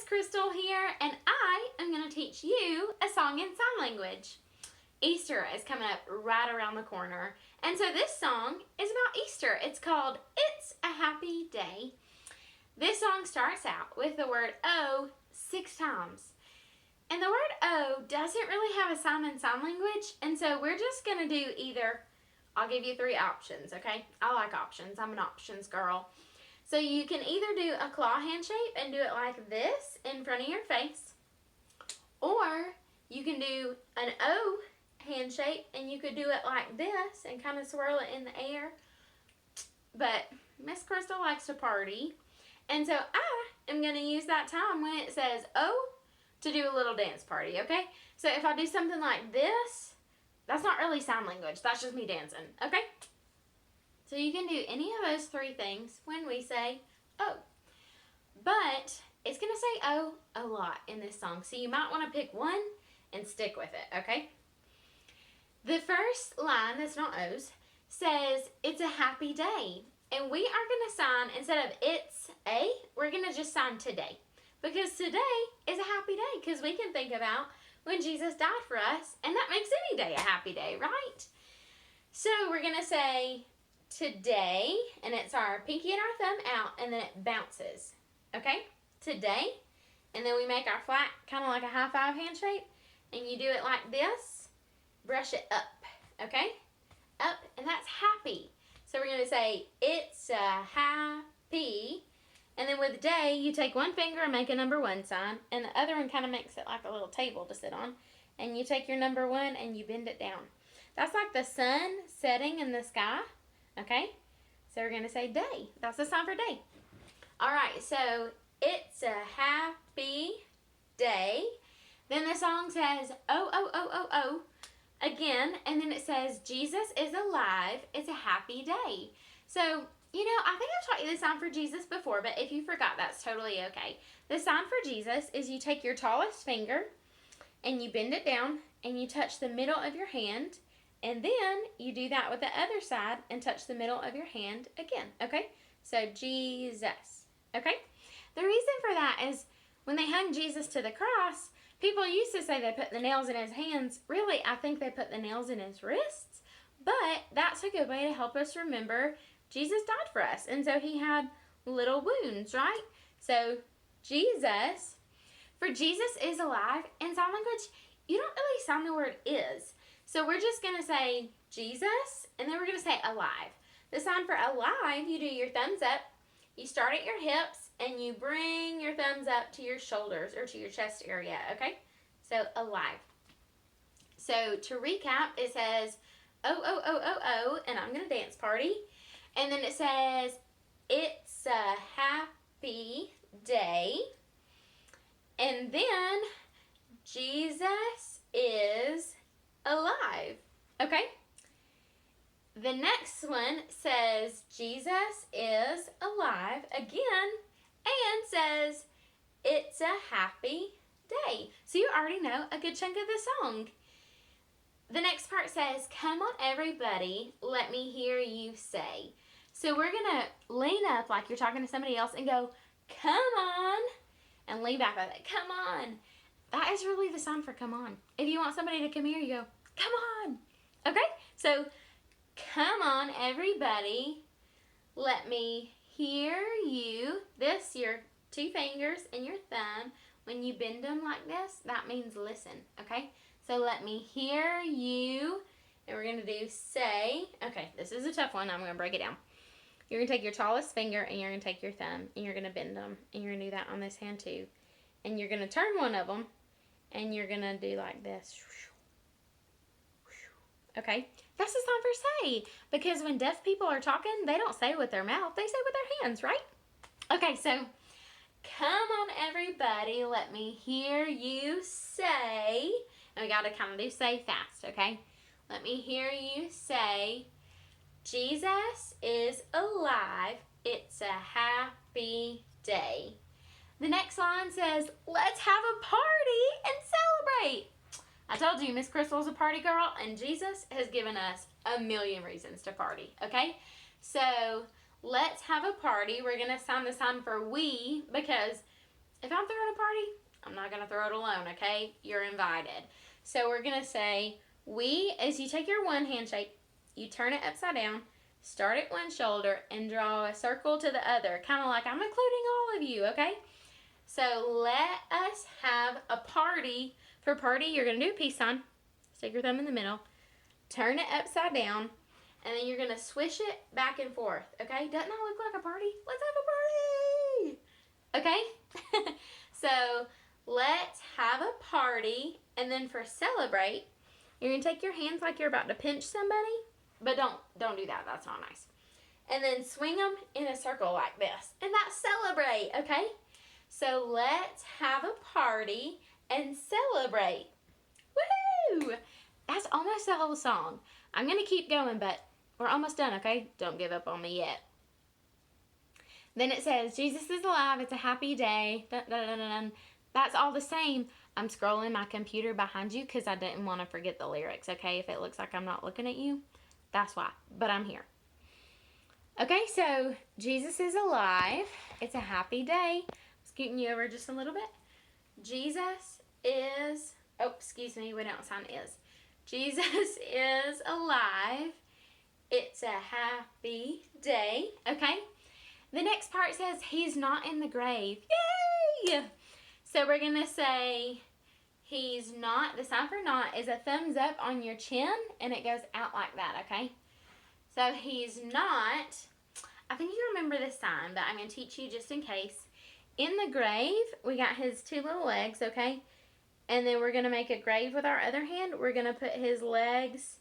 Miss Crystal here, and I am going to teach you a song in sign language. Easter is coming up right around the corner, and so this song is about Easter. It's called It's a Happy Day. This song starts out with the word O 6 times. And the word O doesn't really have a sign in sign language, and so we're just going to do either, I'll give you 3 options, okay? I like options. I'm an options girl. So you can either do a claw hand shape and do it like this in front of your face, or you can do an O hand shape and you could do it like this and kind of swirl it in the air. But Miss Crystal likes to party, and so I am going to use that time when it says O to do a little dance party, okay? So if I do something like this, that's not really sign language. That's just me dancing, okay? So you can do any of those 3 things when we say O. But it's going to say O a lot in this song, so you might want to pick one and stick with it, okay? The first line that's not O's says, it's a happy day. And we are going to sign, instead of it's a, we're going to just sign today. Because today is a happy day, because we can think about when Jesus died for us, and that makes any day a happy day, right? So we're going to say today, and it's our pinky and our thumb out, and then it bounces, okay? Today, and then we make our flat, kind of like a high five hand shape, and you do it like this, brush it up, okay? Up, and that's happy. So we're going to say, it's a happy. And then with day, you take one finger and make a number 1 sign, and the other one kind of makes it like a little table to sit on. And you take your number 1 and you bend it down. That's like the sun setting in the sky, okay? So we're going to say day. That's the sign for day. All right, so it's a happy day. Then the song says, oh, oh, oh, oh, oh, again, and then it says, Jesus is alive. It's a happy day. So, you know, I think I've taught you the sign for Jesus before, but if you forgot, that's totally okay. The sign for Jesus is you take your tallest finger and you bend it down and you touch the middle of your hand, and then you do that with the other side and touch the middle of your hand again, okay? So Jesus, okay? The reason for that is when they hung Jesus to the cross, people used to say they put the nails in his hands. Really, I think they put the nails in his wrists, but that's a good way to help us remember Jesus died for us, and so he had little wounds, right? So Jesus, for Jesus is alive, in sign language, you don't really sound the word is. So we're just going to say Jesus, and then we're going to say alive. The sign for alive, you do your thumbs up, you start at your hips, and you bring your thumbs up to your shoulders or to your chest area, okay? So alive. So to recap, it says, oh, oh, oh, oh, oh, and I'm going to dance party. And then it says, it's a happy day. And then, Jesus is alive. Okay? The next one says, Jesus is alive again, and says, it's a happy day. So you already know a good chunk of the song. The next part says, come on everybody, let me hear you say. So we're going to lean up like you're talking to somebody else and go, come on, and lean back with it, come on. That is really the sign for come on. If you want somebody to come here, you go, come on. Okay, so come on everybody, let me hear you. This, your 2 fingers and your thumb, when you bend them like this, that means listen, okay? So let me hear you, and we're going to do say. Okay, this is a tough one. I'm going to break it down. You're going to take your tallest finger, and you're going to take your thumb, and you're going to bend them, and you're going to do that on this hand too. And you're going to turn one of them, and you're going to do like this. Okay, that's the sign for say, because when deaf people are talking, they don't say with their mouth, they say with their hands, right? Okay, so come on everybody, let me hear you say. And we got to kind of do say fast, okay? Let me hear you say, Jesus is alive. It's a happy day. The next line says, let's have a party and celebrate. I told you, Miss Crystal's a party girl, and Jesus has given us a million reasons to party, okay? So let's have a party. We're going to sign the sign for we, because if I'm throwing a party, I'm not going to throw it alone, okay? You're invited. So we're going to say, we, as you take your one handshake, you turn it upside down, start at one shoulder, and draw a circle to the other. Kind of like I'm including all of you, okay? So let us have a party. For party, you're going to do a peace sign. Stick your thumb in the middle. Turn it upside down. And then you're going to swish it back and forth, okay? Doesn't that look like a party? Let's have a party! Okay? So let's have a party. And then for celebrate, you're going to take your hands like you're about to pinch somebody. But don't do that. That's not nice. And then swing them in a circle like this. And that's celebrate, okay? So let's have a party and celebrate. Woohoo! That's almost the whole song. I'm going to keep going, but we're almost done, okay? Don't give up on me yet. Then it says, Jesus is alive. It's a happy day. Dun, dun, dun, dun. That's all the same. I'm scrolling my computer behind you because I didn't want to forget the lyrics, okay? If it looks like I'm not looking at you, that's why. But I'm here. Okay, so Jesus is alive. It's a happy day. Scooting you over just a little bit. Jesus is, oh, excuse me, we don't sign is. Jesus is alive. It's a happy day. Okay? The next part says he's not in the grave. Yay! So we're going to say he's not. The sign for not is a thumbs up on your chin, and it goes out like that, okay? So he's not. I think you remember this sign, but I'm going to teach you just in case. In the grave, we got his two little legs, okay? And then we're going to make a grave with our other hand. We're going to put his legs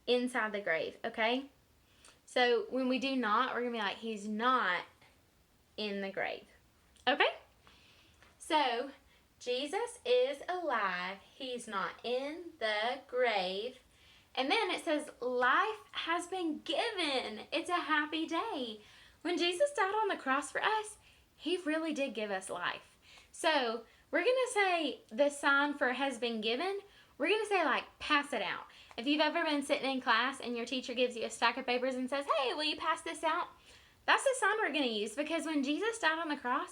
inside the grave, okay? So when we do not, we're going to be like, he's not in the grave. Okay? So, Jesus is alive. He's not in the grave. And then it says, life has been given. It's a happy day. When Jesus died on the cross for us, he really did give us life. So, we're going to say the sign for has been given. We're going to say, like, pass it out. If you've ever been sitting in class and your teacher gives you a stack of papers and says, hey, will you pass this out? That's the sign we're going to use, because when Jesus died on the cross,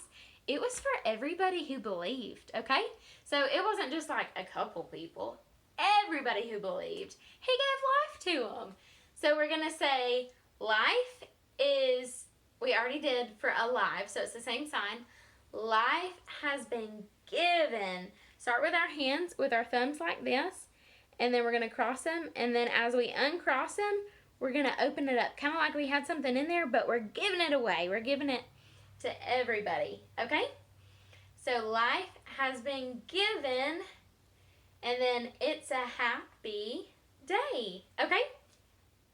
it was for everybody who believed, okay? So it wasn't just like a couple people. Everybody who believed, he gave life to them. So we're going to say life is, we already did for alive, so it's the same sign. Life has been given. Start with our hands, with our thumbs like this, and then we're going to cross them, and then as we uncross them, we're going to open it up, kind of like we had something in there, but we're giving it away. We're giving it to everybody, okay? So life has been given, and then it's a happy day, okay?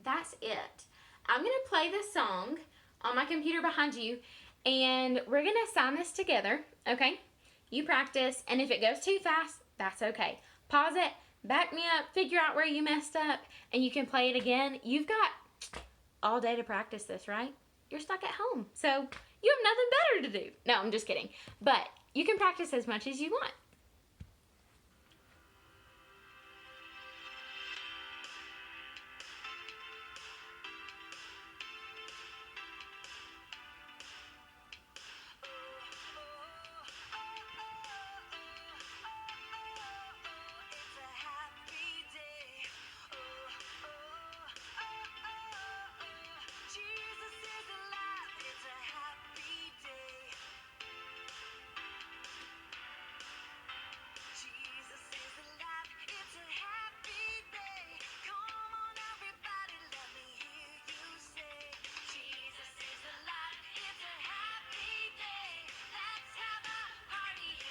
That's it. I'm going to play this song on my computer behind you, and we're going to sign this together, okay? You practice, and if it goes too fast, that's okay. Pause it, back me up, figure out where you messed up, and you can play it again. You've got all day to practice this, right? You're stuck at home, so you have nothing better to do. No, I'm just kidding. But you can practice as much as you want.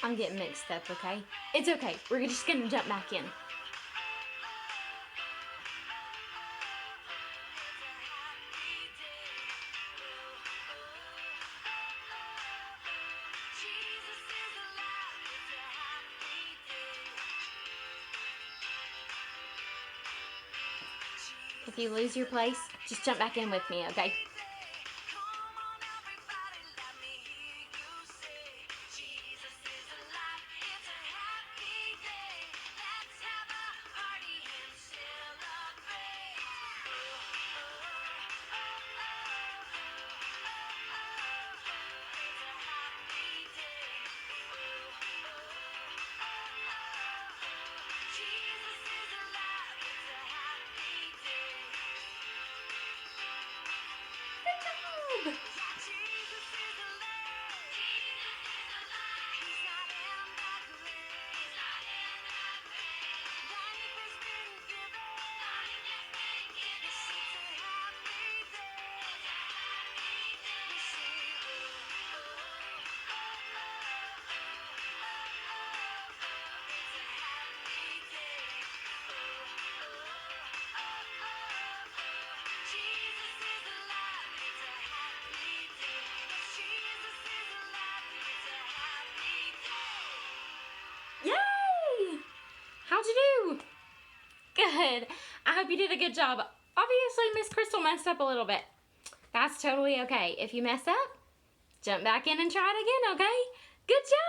I'm getting mixed up, okay? It's okay. We're just going to jump back in. If you lose your place, just jump back in with me, okay? How'd you do? Good. I hope you did a good job. Obviously, Miss Crystal messed up a little bit. That's totally okay. If you mess up, jump back in and try it again, okay? Good job.